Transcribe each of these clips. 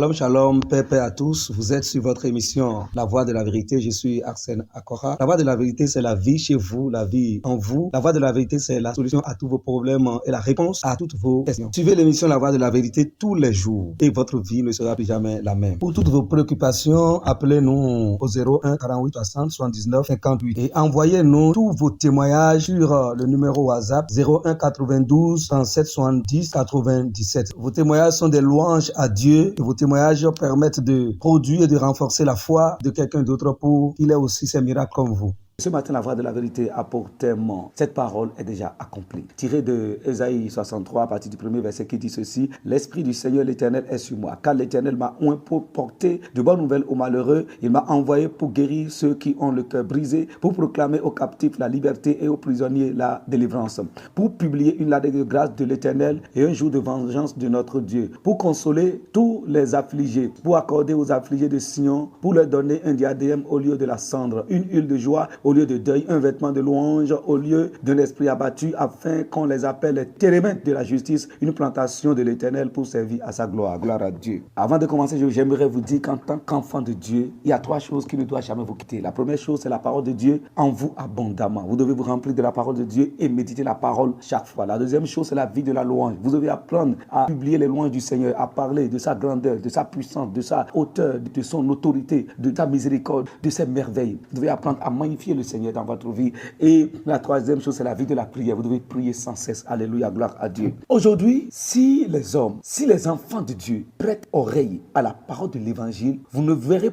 Shalom, shalom, paix à tous. Vous êtes sur votre émission La Voix de la Vérité. Je suis Arsène Akora. La Voix de la Vérité, c'est la vie chez vous, la vie en vous. La Voix de la Vérité, c'est la solution à tous vos problèmes et la réponse à toutes vos questions. Suivez l'émission La Voix de la Vérité tous les jours et votre vie ne sera plus jamais la même. Pour toutes vos préoccupations, appelez-nous au 01 48 60 79 58 et envoyez-nous tous vos témoignages sur le numéro WhatsApp 01 92 37 70 97. Vos témoignages sont des louanges à Dieu et vos témoignages permettent de produire et de renforcer la foi de quelqu'un d'autre pour qu'il ait aussi ses miracles comme vous. Ce matin, la voix de la vérité a pour thème « Cette parole est déjà accomplie ». Tiré de Ésaïe 63, à partir du premier verset qui dit ceci « L'Esprit du Seigneur l'Éternel est sur moi, car l'Éternel m'a oint pour porter de bonnes nouvelles aux malheureux. Il m'a envoyé pour guérir ceux qui ont le cœur brisé, pour proclamer aux captifs la liberté et aux prisonniers la délivrance, pour publier une lettre de grâce de l'Éternel et un jour de vengeance de notre Dieu, pour consoler tous les affligés, pour accorder aux affligés de Sion, pour leur donner un diadème au lieu de la cendre, une huile de joie au lieu de deuil, un vêtement de louange au lieu d'un esprit abattu, afin qu'on les appelle les térémètres de la justice, une plantation de l'Éternel pour servir à sa gloire. Gloire à Dieu. Avant de commencer, j'aimerais vous dire qu'en tant qu'enfant de Dieu, il y a trois choses qui ne doivent jamais vous quitter. La première chose, c'est la parole de Dieu en vous abondamment. Vous devez vous remplir de la parole de Dieu et méditer la parole chaque fois. La deuxième chose, c'est la vie de la louange. Vous devez apprendre à publier les louanges du Seigneur, à parler de sa grandeur, de sa puissance, de sa hauteur, de son autorité, de sa miséricorde, de ses merveilles. Vous devez apprendre à magnifier le Seigneur dans votre vie. Et la troisième chose, c'est la vie de la prière. Vous devez prier sans cesse. Alléluia, gloire à Dieu. Aujourd'hui, si les hommes, si les enfants de Dieu prêtent oreille à la parole de l'évangile, vous ne verrez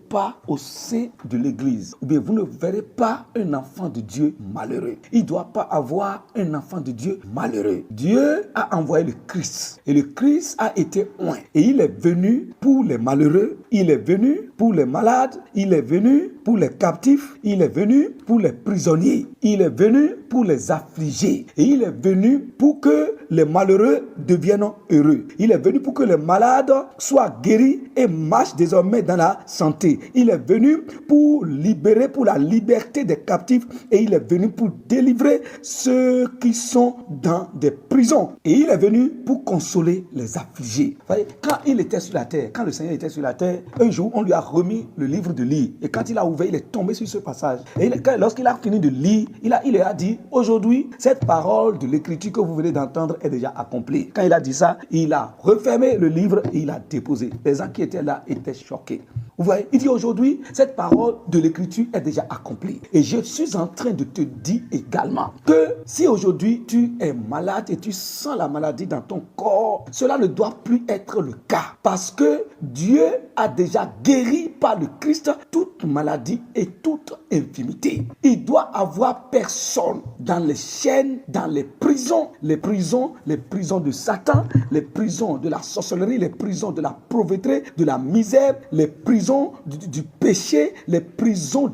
pas au sein de l'église, ou bien vous ne verrez pas un enfant de Dieu malheureux. Il ne doit pas avoir un enfant de Dieu malheureux. Dieu a envoyé le Christ et le Christ a été oint. Et il est venu pour les malheureux, il est venu pour les malades, il est venu pour les captifs, il est venu pour les prisonniers, il est venu pour les affligés et il est venu pour que les malheureux deviennent heureux. Il est venu pour que les malades soient guéris et marchent désormais dans la santé. Il est venu pour libérer, pour la liberté des captifs et il est venu pour délivrer ceux qui sont dans des prisons. Et il est venu pour consoler les affligés. Quand il était sur la terre, quand le Seigneur était sur la terre, un jour on lui a remis le livre de lire et quand il a ouvert, il est tombé sur ce passage. Et lorsqu'il a fini de lire, il a dit, aujourd'hui, cette parole de l'écriture que vous venez d'entendre est déjà accomplie. Quand il a dit ça, il a refermé le livre et il a déposé. Les gens qui étaient là étaient choqués. Vous voyez, il dit aujourd'hui, cette parole de l'écriture est déjà accomplie. Et je suis en train de te dire également que si aujourd'hui tu es malade et tu sens la maladie dans ton corps, cela ne doit plus être le cas. Parce que Dieu a déjà guéri par le Christ toute maladie et toute infirmité. Il doit avoir personne dans les chaînes, dans les prisons de Satan, les prisons de la sorcellerie, les prisons de la pauvreté, de la misère, les prisons du péché, les prisons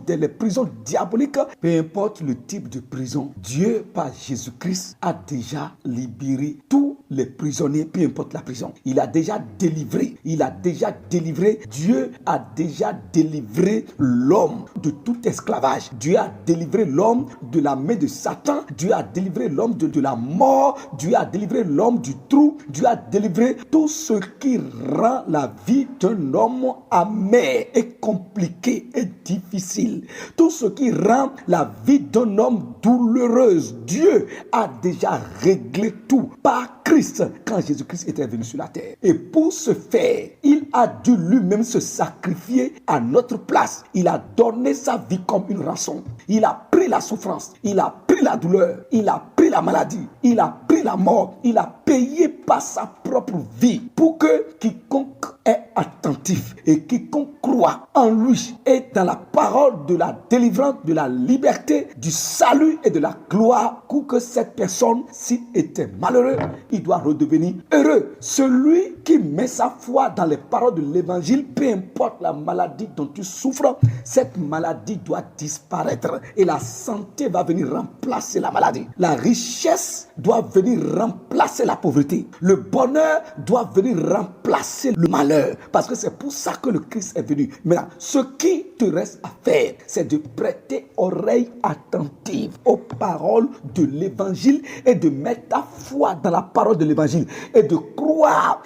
diaboliques, peu importe le type de prison, Dieu par Jésus-Christ a déjà libéré tous les prisonniers, peu importe la prison. Il a déjà délivré, Dieu a déjà délivré l'homme de tout esclavage. Dieu a délivré l'homme de la main de Satan, Dieu a délivré l'homme de la mort, Dieu a délivré l'homme du trou, Dieu a délivré tout ce qui rend la vie d'un homme amère et compliquée et difficile. Tout ce qui rend la vie d'un homme douloureuse, Dieu a déjà réglé tout par Christ quand Jésus-Christ était venu sur la terre. Et pour ce faire, il a dû lui-même se sacrifier à notre place. Il a donné sa vie comme une rançon. Il a pris la souffrance, il a pris la douleur, il a pris la maladie, il a pris la mort, il a payé par sa propre vie pour que quiconque est attentif et quiconque croit en lui et dans la parole de la délivrance, de la liberté, du salut et de la gloire, pour que cette personne, s'il était malheureux, il doit redevenir heureux. Celui qui met sa foi dans les paroles de l'évangile, peu importe la maladie dont tu souffres, cette maladie doit disparaître et la santé va venir remplacer la maladie. La richesse doit venir remplacer la pauvreté. Le bonheur doit venir remplacer le malheur, parce que c'est pour ça que le Christ est venu. Maintenant, ce qui te reste à faire, c'est de prêter oreille attentive aux paroles de l'évangile et de mettre ta foi dans la parole de l'évangile et de croire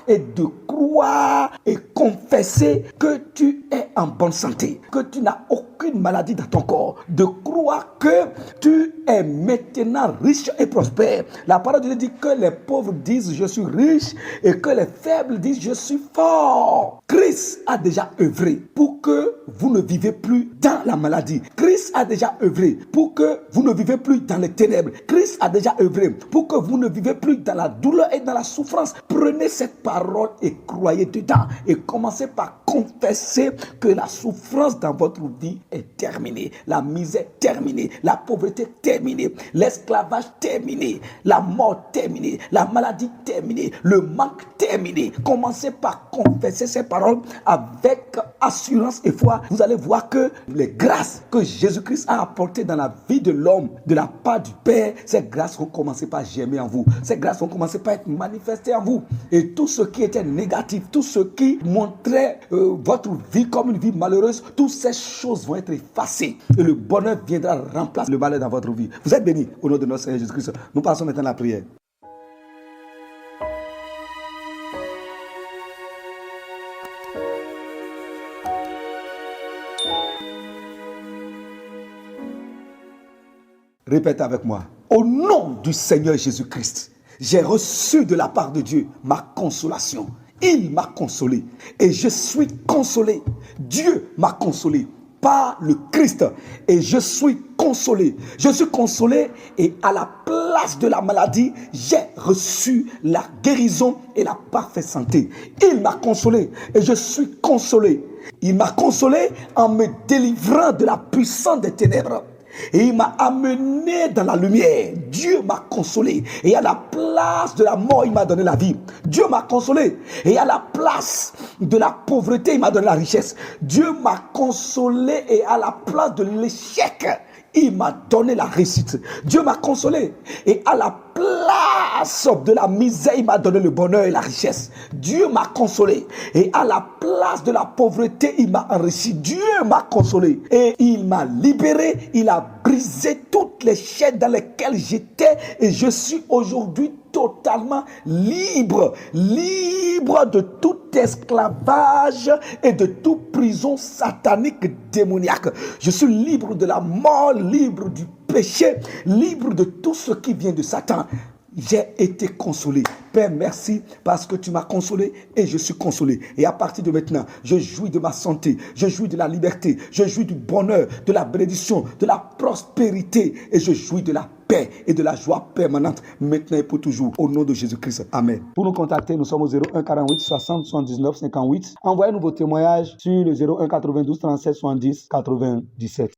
et confesser que tu es en bonne santé, que tu n'as aucune maladie dans ton corps, de croire que tu es maintenant riche et prospère. La parole de Dieu dit que les pauvres disent je suis riche et que les faibles disent je suis fort. Christ a déjà œuvré pour que vous ne vivez plus dans la maladie. Christ a déjà œuvré pour que vous ne vivez plus dans les ténèbres. Christ a déjà œuvré pour que vous ne vivez plus dans la douleur et dans la souffrance. Prenez cette parole et croyez dedans et commencez par confesser que la souffrance dans votre vie est terminée, la misère terminée, la pauvreté terminée, l'esclavage terminé, la mort terminée, la maladie terminée, le manque terminé. Commencez par confesser ces paroles avec assurance et foi. Vous allez voir que les grâces que Jésus-Christ a apportées dans la vie de l'homme, de la part du Père, ces grâces vont commencer par germer en vous. Ces grâces vont commencer par être manifestées en vous. Et tout ce qui était négatif, tout ce qui montrait votre vie comme une vie malheureuse, toutes ces choses vont être effacées. Et le bonheur viendra remplacer le malheur dans votre vie. Vous êtes bénis au nom de notre Seigneur Jésus-Christ. Nous passons maintenant à la prière. Répète avec moi. Au nom du Seigneur Jésus-Christ, j'ai reçu de la part de Dieu ma consolation. Il m'a consolé et je suis consolé. Dieu m'a consolé par le Christ et je suis consolé. Je suis consolé et à la place de la maladie, j'ai reçu la guérison et la parfaite santé. Il m'a consolé et je suis consolé. Il m'a consolé en me délivrant de la puissance des ténèbres. Et il m'a amené dans la lumière. Dieu m'a consolé. Et à la place de la mort, il m'a donné la vie. Dieu m'a consolé. Et à la place de la pauvreté, il m'a donné la richesse. Dieu m'a consolé. Et à la place de l'échec, il m'a donné la réussite. Dieu m'a consolé. Et à la place de la misère, il m'a donné le bonheur et la richesse. Dieu m'a consolé. Et à la place de la pauvreté, il m'a enrichi. Dieu m'a consolé. Et il m'a libéré. Il a brisé toutes les chaînes dans lesquelles j'étais. Et je suis aujourd'hui totalement libre. Libre de tout esclavage et de toute prison satanique démoniaque. Je suis libre de la mort, libre du péché, libre de tout ce qui vient de Satan. J'ai été consolé. Père, merci parce que tu m'as consolé et je suis consolé. Et à partir de maintenant, je jouis de ma santé, je jouis de la liberté, je jouis du bonheur, de la bénédiction, de la prospérité et je jouis de la paix et de la joie permanente maintenant et pour toujours. Au nom de Jésus-Christ. Amen. Pour nous contacter, nous sommes au 01 48 60 79 58. Envoyez-nous vos témoignages sur le 01 92 37 70 97.